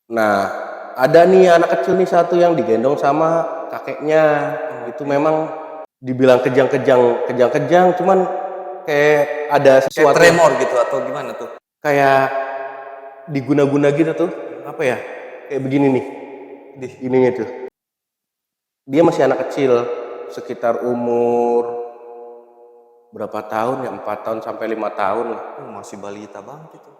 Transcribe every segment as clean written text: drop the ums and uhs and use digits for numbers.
Nah, ada nih anak kecil nih satu yang digendong sama kakeknya. Itu memang dibilang kejang-kejang, cuman kayak ada Kayak sesuatu yang tremor gitu atau gimana tuh? kayak diguna-guna gitu tuh. Apa ya? Kayak begini nih. Ininya tuh. Dia masih anak kecil, sekitar umur berapa tahun ya? 4 tahun sampai 5 tahun lah. Masih balita banget itu.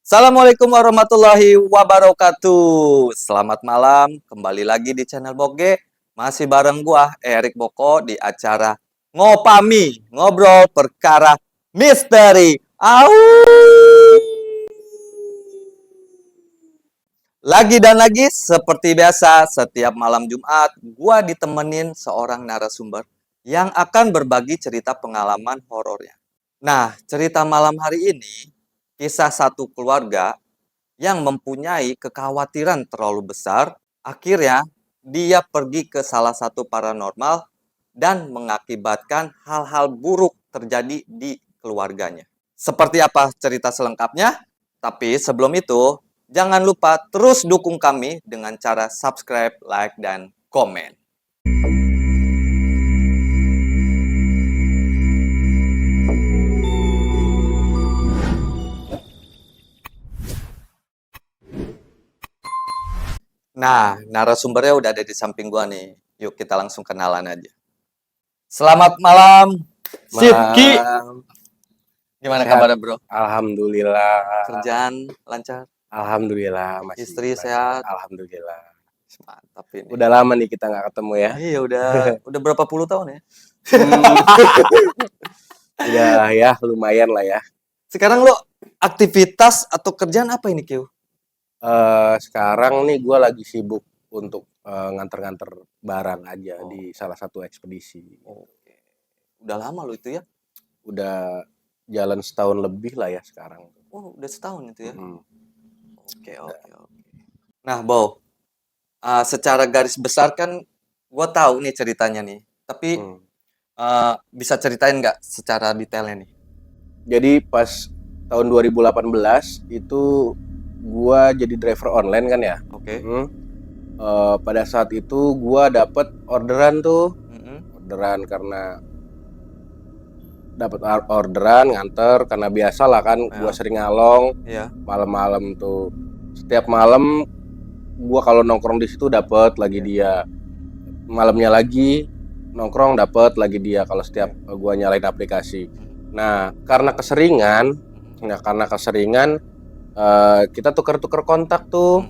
Assalamualaikum warahmatullahi wabarakatuh. Selamat malam, kembali lagi di channel Boge. Masih bareng gua Erik Boko di acara Ngopami, ngobrol perkara misteri. Au! Lagi dan lagi seperti biasa setiap malam Jumat gua ditemenin seorang narasumber yang akan berbagi cerita pengalaman horornya. Nah, cerita malam hari ini kisah satu keluarga yang mempunyai kekhawatiran terlalu besar, akhirnya dia pergi ke salah satu paranormal dan mengakibatkan hal-hal buruk terjadi di keluarganya. Seperti apa cerita selengkapnya? Tapi sebelum itu, jangan lupa terus dukung kami dengan cara subscribe, like, dan komen. Nah, narasumbernya udah ada di samping gua nih. Yuk kita langsung kenalan aja. Selamat malam, Sifki. Malam. Gimana Sehat. kabarnya, bro? Alhamdulillah. Kerjaan lancar? Alhamdulillah masih Istri lancar. sehat? Alhamdulillah. Mantap ini. Udah lama nih kita nggak ketemu ya. Iya, udah berapa puluh tahun ya? Udah ya lumayan lah ya. Sekarang lo aktivitas atau kerjaan apa ini, Kyo? Sekarang nih gue lagi sibuk untuk nganter-nganter barang aja di salah satu ekspedisi. Oke. Udah lama lo itu ya? Udah jalan setahun lebih lah ya sekarang. Oh, udah setahun itu ya? Oke. Nah, Bow, secara garis besar kan gue tahu nih ceritanya nih. Tapi bisa ceritain nggak secara detailnya nih? Jadi pas tahun 2018 itu gua jadi driver online kan ya. Oke. Pada saat itu gua dapet orderan tuh. Orderan karena dapat orderan nganter karena biasa lah kan. Gua sering ngalong. Malam-malam tuh. Setiap malam gua kalau nongkrong di situ dapet lagi dia. Malamnya lagi nongkrong dapet lagi dia kalau setiap gua nyalain aplikasi. Nah, karena keseringan kita tuker-tuker kontak tuh.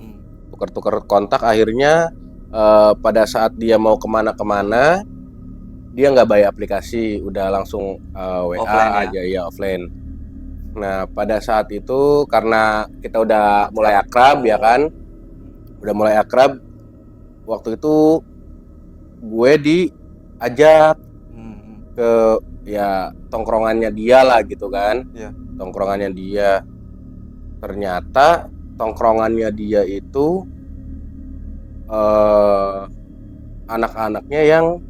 Tuker-tuker kontak akhirnya pada saat dia mau kemana-kemana dia nggak bayar aplikasi, udah langsung WA offline aja ya offline. Nah, pada saat itu karena kita udah mulai akrab ya kan. Udah mulai akrab. Waktu itu gue diajak ke ya tongkrongannya dia lah gitu kan. Tongkrongannya dia. Ternyata tongkrongannya dia itu anak-anaknya yang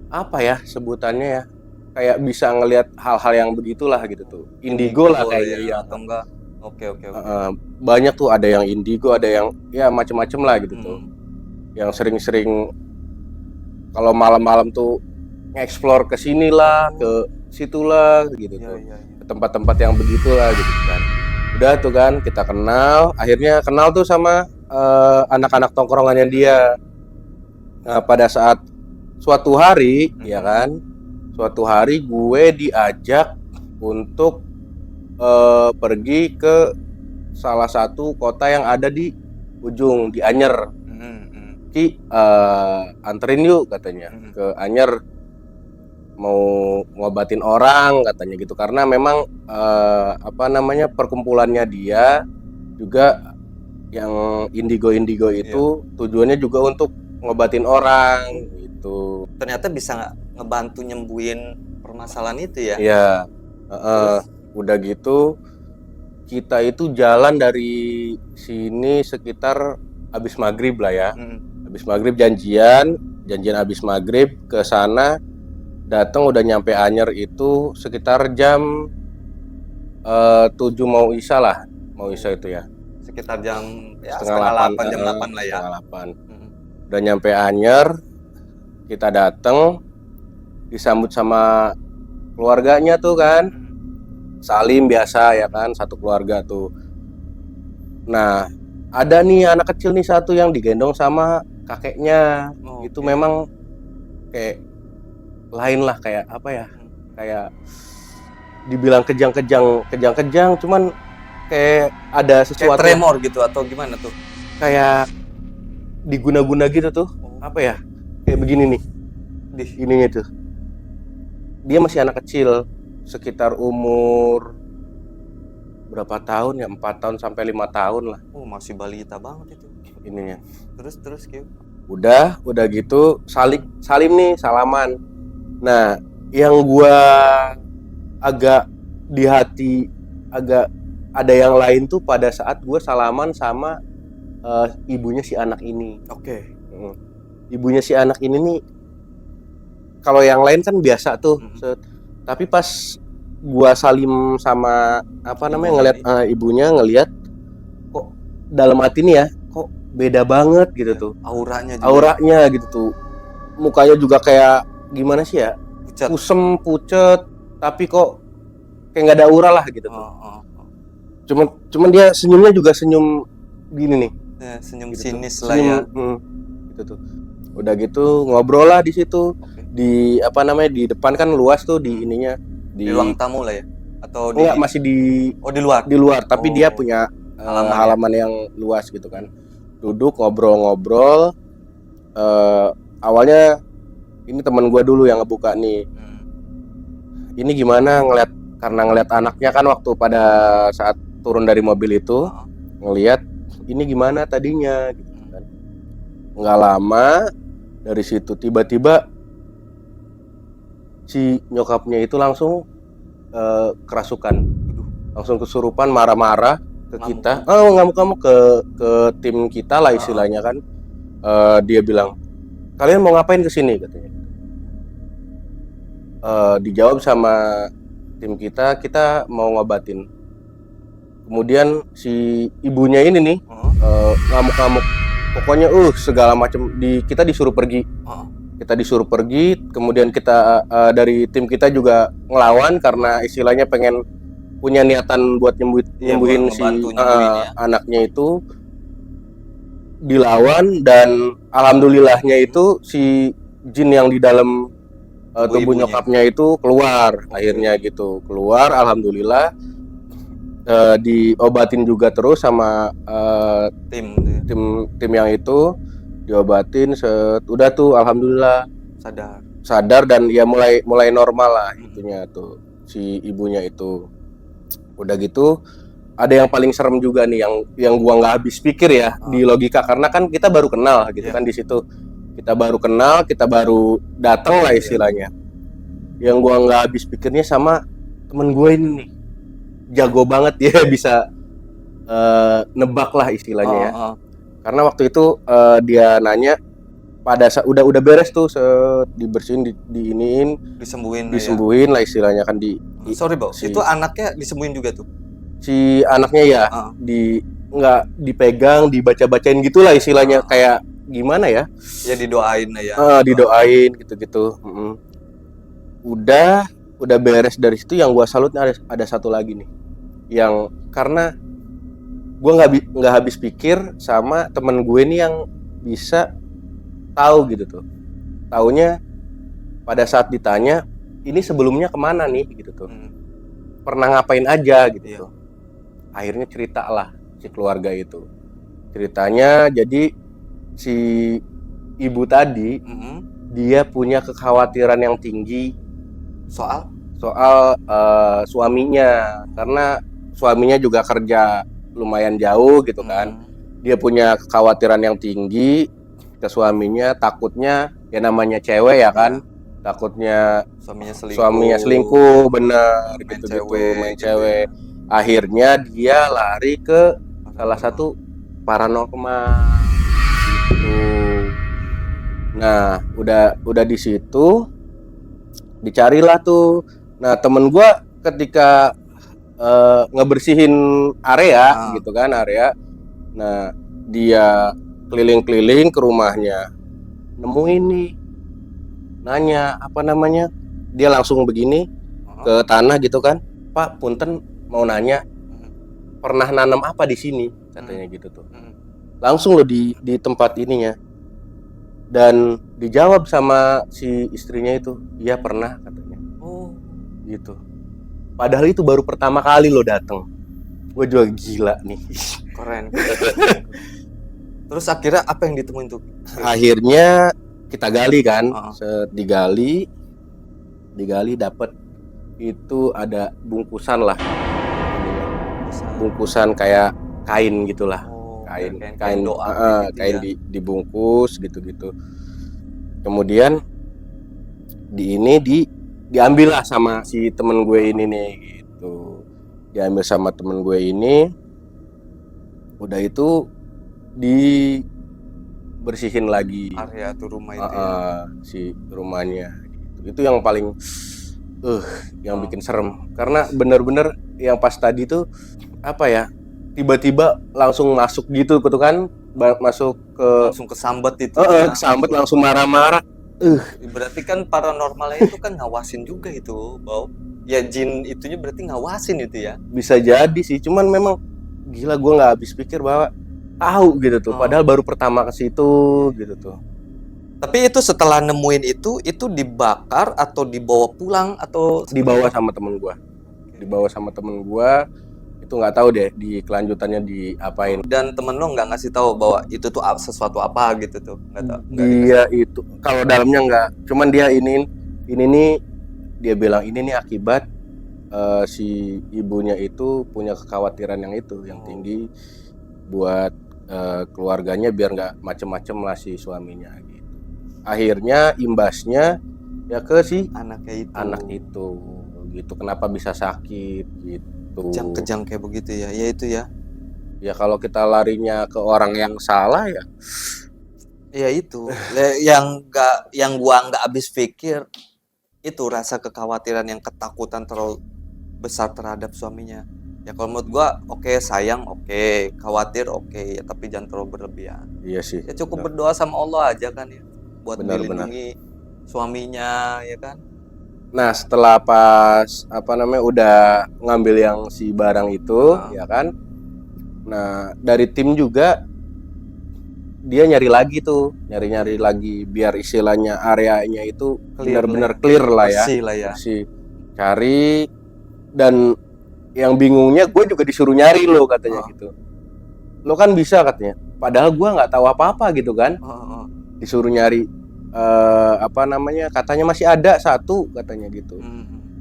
apa ya sebutannya ya, kayak bisa ngelihat hal-hal yang begitulah gitu tuh. Indigo lah kayaknya ya. Atau enggak? Oke. Banyak tuh, ada yang indigo, ada yang ya macem-macem lah gitu tuh. Yang sering-sering kalau malam-malam tuh nge-explore ke sinilah, ke situlah gitu tuh. Ke tempat-tempat yang begitulah gitu kan. Udah tuh kan kita kenal, akhirnya kenal tuh sama anak-anak tongkrongannya dia. Nah, pada saat suatu hari ya kan, suatu hari gue diajak untuk pergi ke salah satu kota yang ada di ujung, di Anyer. Ki anterin yuk katanya ke Anyer, mau ngobatin orang katanya gitu, karena memang perkumpulannya dia juga yang indigo itu tujuannya juga untuk ngobatin orang gitu. Ternyata bisa ngebantu nyembuhin permasalahan itu ya? Iya. Udah gitu kita itu jalan dari sini sekitar habis maghrib lah ya. Habis maghrib janjian habis maghrib ke sana. Datang udah nyampe Anyer itu sekitar jam 7 mau isya lah, mau isya itu ya. Sekitar jam ya, Setengah setengah 8, 8, jam 8 lah ya. setengah 8. Mm. Udah nyampe Anyer, kita datang disambut sama keluarganya tuh kan. Salim biasa ya kan, satu keluarga tuh. Nah, ada nih anak kecil nih satu yang digendong sama kakeknya. Oh, Itu oke. memang kayak lain lah, kayak apa ya? Kayak dibilang kejang-kejang, cuman kayak ada Kayak sesuatu tremor gitu atau gimana tuh? kayak diguna-guna gitu tuh. Apa ya? Kayak begini nih, Di ininya tuh. Dia masih anak kecil, sekitar umur berapa tahun ya? 4 tahun sampai 5 tahun lah masih balita banget itu. ininya. Terus Kiu. Udah gitu salim nih, salaman. Nah, yang gua agak di hati agak ada yang lain tuh pada saat gua salaman sama ibunya si anak ini. Oke. Ibunya si anak ini nih, kalau yang lain kan biasa tuh. Tapi pas gua salim sama apa namanya, ngeliat ibunya, ngeliat kok dalam hati nih ya, kok beda banget gitu tuh. Auranya juga. Auranya gitu tuh. Mukanya juga kayak gimana sih ya? Pucat. Kusem, pucet, tapi kok kayak nggak ada aura lah gitu tuh. Cuman dia senyumnya juga senyum gini nih. Ya, senyum Gitu sinis tuh. lah ya. Gitu tuh. Udah gitu ngobrol lah di situ. Di apa namanya, di depan kan luas tuh, di ininya Di ruang tamu lah ya. Atau enggak, masih di di luar. Di luar, tapi dia punya halaman yang luas gitu kan. Duduk ngobrol-ngobrol. Awalnya ini teman gua dulu yang ngebuka nih. Ini gimana karena ngeliat anaknya kan waktu pada saat turun dari mobil itu, ngeliat ini gimana tadinya gitu kan. Nggak lama dari situ tiba-tiba si nyokapnya itu langsung kerasukan, langsung kesurupan, marah-marah ke kita. Ngamuk-ngamuk ke tim kita lah istilahnya kan. Dia bilang, kalian mau ngapain kesini katanya. Dijawab sama tim kita mau ngobatin. Kemudian si ibunya ini nih ngamuk-ngamuk, pokoknya segala macam, kita disuruh pergi. Kita disuruh pergi, kemudian kita dari tim kita juga ngelawan karena istilahnya pengen punya niatan buat nyembuhin si anaknya itu. Dilawan, dan alhamdulillahnya itu si jin yang di dalam tubuh nyokapnya itu keluar. Akhirnya gitu keluar, alhamdulillah. Diobatin juga terus sama tim yang itu, diobatin, udah tuh alhamdulillah sadar dan ya mulai normal lah itunya tuh si ibunya itu. Udah gitu ada yang paling serem juga nih, yang gua nggak habis pikir ya di logika, karena kan kita baru kenal gitu kan. Di situ kita baru kenal, kita baru datang lah istilahnya. Yang gua nggak habis pikirnya sama temen gue ini nih, jago banget dia bisa nebak lah istilahnya ya. Karena waktu itu dia nanya pada saat udah beres tuh, dibersihin, diiniin, disembuhin lah istilahnya kan. Sorry Bang, itu anaknya disembuhin juga tuh? Si anaknya ya nggak dipegang, dibaca-bacain gitulah istilahnya. Kayak gimana ya? Ya didoain lah ya. Didoain gitu-gitu. Udah beres dari situ. Yang gua salutnya ada satu lagi nih, yang karena gua nggak habis pikir sama temen gue nih yang bisa tahu gitu tuh. Taunya pada saat ditanya, ini sebelumnya kemana nih gitu tuh, pernah ngapain aja gitu tuh. Akhirnya cerita lah si keluarga itu. Ceritanya jadi si ibu tadi dia punya kekhawatiran yang tinggi soal suaminya, karena suaminya juga kerja lumayan jauh gitu kan. Dia punya kekhawatiran yang tinggi ke suaminya, takutnya ya namanya cewek ya kan, takutnya suaminya selingkuh, bener gitu, main cewek. Akhirnya dia lari ke salah satu paranormal gitu. Nah, udah di situ Dicarilah tuh. Nah, temen gua ketika ngebersihin area gitu kan, area. Nah, dia keliling-keliling ke rumahnya, nemuin nih, nanya apa namanya, dia langsung begini ke tanah gitu kan, Pak, punten mau nanya, pernah nanam apa di sini, katanya gitu tuh. Langsung loh di tempat ininya, dan dijawab sama si istrinya itu, iya pernah, katanya. Oh, gitu. Padahal itu baru pertama kali lo dateng. Gue juga gila nih. Keren. Terus akhirnya apa yang ditemuin tuh? Akhirnya kita gali kan, digali dapat itu ada bungkusan lah, bungkusan kayak kain gitulah, kain doa, kain dibungkus gitu. Kemudian diambil lah sama si temen gue ini nih gitu, diambil sama temen gue ini, udah itu dibersihin lagi area tuh rumah itu si rumahnya gitu. Itu yang paling yang bikin serem, karena bener-bener yang pas tadi tuh apa ya, tiba-tiba langsung masuk gitu kan, masuk ke langsung kesambet itu kesambet, langsung marah-marah. Berarti kan paranormalnya itu kan ngawasin juga itu, Bau. Ya jin itunya berarti ngawasin itu ya. Bisa jadi sih, cuman memang gila, gue nggak habis pikir bahwa tahu gitu tuh, padahal baru pertama ke situ gitu tuh. Tapi itu setelah nemuin itu dibakar atau dibawa pulang atau dibawa sama temen gue, itu nggak tahu deh di kelanjutannya diapain. Dan temen lo nggak ngasih tahu bahwa itu tuh sesuatu apa gitu tuh, nggak tahu. Dia itu kalau dalamnya nggak, cuman dia ini nih, dia bilang ini nih akibat si ibunya itu punya kekhawatiran yang tinggi buat keluarganya biar nggak macem-macem lah si suaminya gitu. Akhirnya imbasnya ya ke si anak itu gitu, kenapa bisa sakit gitu. Kejang-kejang kayak begitu ya, ya itu ya. Ya kalau kita larinya ke orang yang salah ya itu yang gua nggak habis pikir itu rasa kekhawatiran yang ketakutan terlalu besar terhadap suaminya. Ya kalau menurut gua oke, sayang oke, khawatir oke, ya, tapi jangan terlalu berlebihan. Iya sih. Ya cukup berdoa sama Allah aja kan ya, buat melindungi suaminya ya kan. Nah setelah pas udah ngambil yang si barang itu ya kan, nah dari tim juga dia nyari lagi biar istilahnya areanya itu benar-benar clear lah ya, bersih. Cari, dan yang bingungnya gue juga disuruh nyari lo katanya gitu. Lo kan bisa katanya, padahal gue nggak tahu apa-apa gitu kan. Disuruh nyari katanya masih ada satu katanya gitu.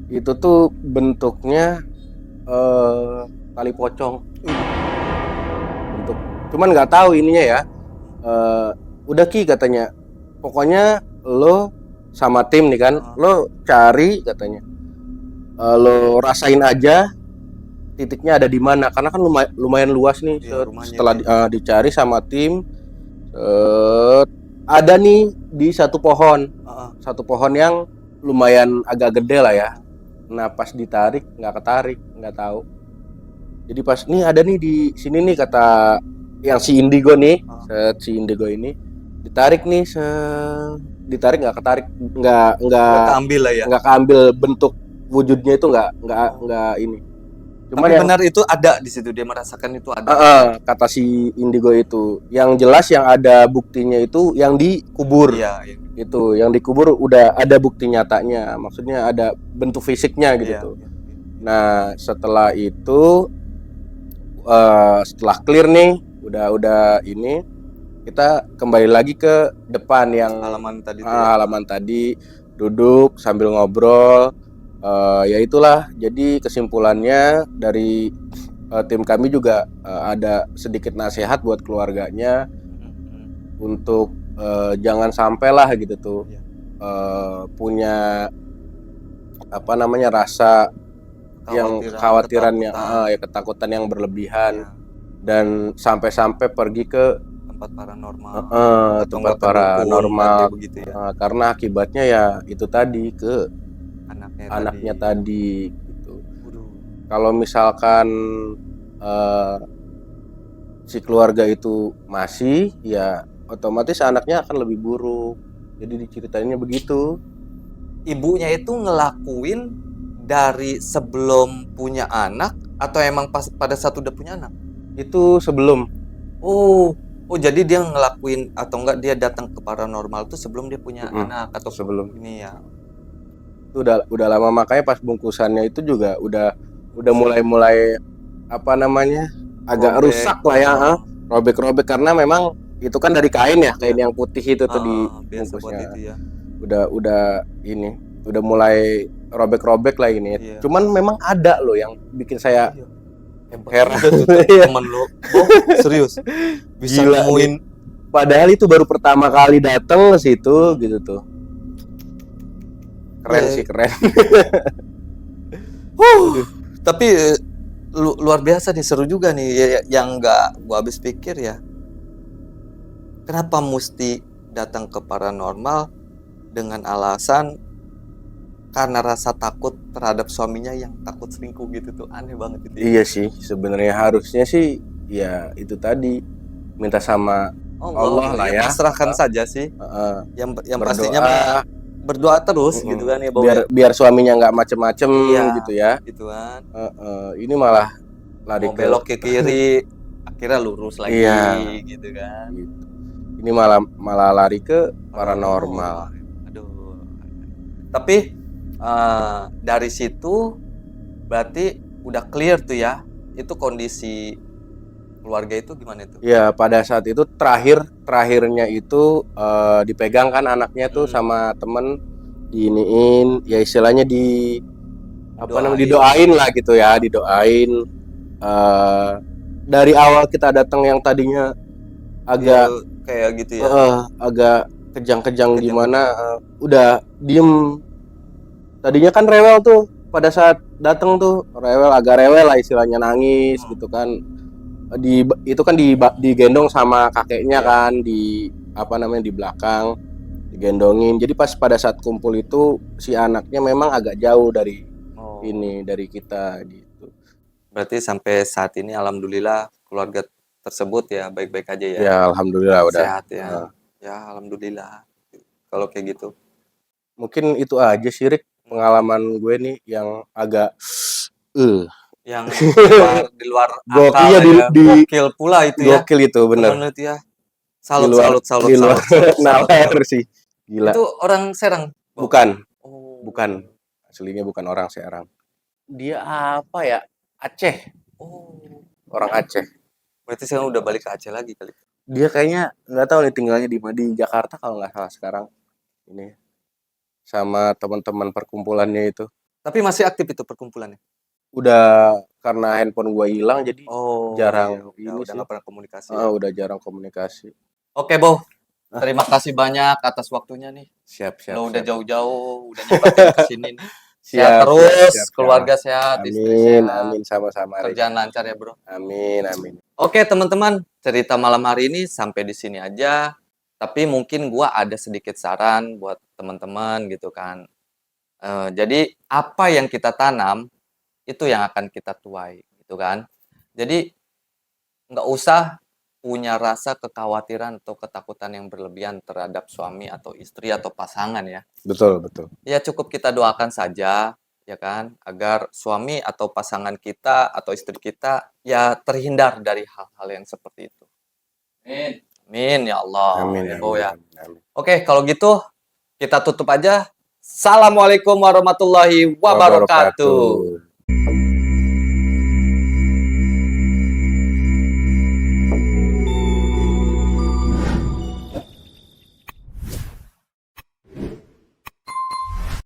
Itu tuh bentuknya tali pocong. Bentuk, cuman nggak tahu ininya ya. Udah Ki katanya, pokoknya lo sama tim nih kan, lo cari katanya, lo rasain aja titiknya ada di mana, karena kan lumayan luas nih. Setelah dicari sama tim, ada nih di satu pohon yang lumayan agak gede lah ya. Nah pas ditarik nggak tahu. Jadi pas nih ada nih di sini nih, kata yang si Indigo nih, si Indigo ini ditarik nih, nggak ketarik, nggak keambil lah ya, nggak keambil, bentuk wujudnya itu nggak ini. Cuma tapi benar itu ada di situ, dia merasakan itu ada. Kata si Indigo itu, yang jelas yang ada buktinya itu yang dikubur. Iya. Itu yang dikubur udah ada bukti nyatanya, maksudnya ada bentuk fisiknya gitu. Iya. Nah setelah itu setelah clear nih, udah ini, kita kembali lagi ke depan yang halaman tadi duduk sambil ngobrol. Ya itulah, jadi kesimpulannya dari tim kami juga ada sedikit nasihat buat keluarganya untuk jangan sampai lah gitu tuh punya rasa yang kekhawatirannya, ketakutan yang berlebihan, dan sampai pergi ke tempat paranormal, tempat paranormal begitu ya. Karena akibatnya ya itu tadi, ke Anaknya tadi. tadi gitu. Waduh. Kalau misalkan eh, si keluarga itu masih, ya otomatis anaknya akan lebih buruk. Jadi diceritainnya begitu. Ibunya itu ngelakuin dari sebelum punya anak atau emang pas pada saat udah punya anak? Itu sebelum. Oh, jadi dia ngelakuin atau enggak dia datang ke paranormal tuh sebelum dia punya anak atau sebelum. ini ya. Itu udah lama, makanya pas bungkusannya itu juga udah mulai apa namanya, agak Robek. rusak lah ya, robek-robek karena memang itu kan dari kain ya, kain Iya. yang putih itu tuh di Biasa buat bungkusnya. itu ya. Udah ini, udah mulai robek-robek lah ini. Iya. Cuman memang ada loh yang bikin saya Iya. heran. Temen lo. Oh, serius. Bisa Gila nemuin. Padahal itu baru pertama kali datang ke situ gitu tuh. Keren Iya. sih, keren. Tapi luar biasa nih, seru juga nih yang nggak gua habis pikir ya. Kenapa mesti datang ke paranormal dengan alasan karena rasa takut terhadap suaminya yang takut selingkuh gitu tuh, aneh banget itu. Iya sih, sebenarnya harusnya sih ya itu tadi, minta sama Allah lah ya. Pasrahkan saja sih. Yang berdoa, pastinya mah berdoa terus gitu kan ya, Bob. biar suaminya nggak macem-macem gitu ya. Gitu kan. Ini malah lari Mau belok ke kiri, akhirnya lurus lagi gitu kan. Gitu. Ini malah lari ke paranormal. Aduh. Tapi dari situ berarti udah clear tuh ya. Itu kondisi keluarga itu gimana itu? Ya pada saat itu terakhirnya itu dipegang kan anaknya tuh sama temen, diiniin ya istilahnya didoain lah gitu ya, didoain. Dari awal kita datang yang tadinya agak kayak gitu ya, agak kejang-kejang gimana, udah diem. Tadinya kan rewel tuh, pada saat datang tuh agak rewel lah istilahnya, nangis gitu kan. Itu kan digendong sama kakeknya kan, di apa namanya, di belakang digendongin. Jadi pas pada saat kumpul itu si anaknya memang agak jauh dari dari kita gitu. Berarti sampai saat ini alhamdulillah keluarga tersebut ya baik-baik aja ya. Ya alhamdulillah udah sehat ya. Ya alhamdulillah. Kalau kayak gitu. Mungkin itu aja sih, Rik, pengalaman gue nih yang agak yang di luar gokil akal ya, gokil pula itu ya. Gokil itu bener. Itu ya. Salut. Nalar sih. Gila. Itu orang Serang? Bukan. Bukan. Aslinya bukan orang Serang. Dia apa ya? Aceh. Orang Aceh. Berarti sekarang udah balik ke Aceh lagi kali. Dia kayaknya nggak tahu nih tinggalnya di Jakarta kalau nggak salah sekarang. Ini sama teman-teman perkumpulannya itu. Tapi masih aktif itu perkumpulannya? Udah, karena handphone gua hilang jadi jarang udah nggak pernah komunikasi. Udah jarang komunikasi. Oke, Bow. Terima kasih banyak atas waktunya nih. Siap. Udah jauh-jauh, udah nyempetin ke sini nih. Sehat terus, keluarga sehat, istri sehat. Amin, sama-sama. Kerjaan lancar ya, Bro. Amin. Oke, teman-teman, cerita malam hari ini sampai di sini aja. Tapi mungkin gua ada sedikit saran buat teman-teman gitu kan. Jadi apa yang kita tanam itu yang akan kita tuai gitu kan. Jadi nggak usah punya rasa kekhawatiran atau ketakutan yang berlebihan terhadap suami atau istri atau pasangan ya. Betul. Ya cukup kita doakan saja ya kan, agar suami atau pasangan kita atau istri kita ya terhindar dari hal-hal yang seperti itu. Amin ya Allah. Amin. Oke, kalau gitu kita tutup aja. Assalamualaikum warahmatullahi wabarakatuh.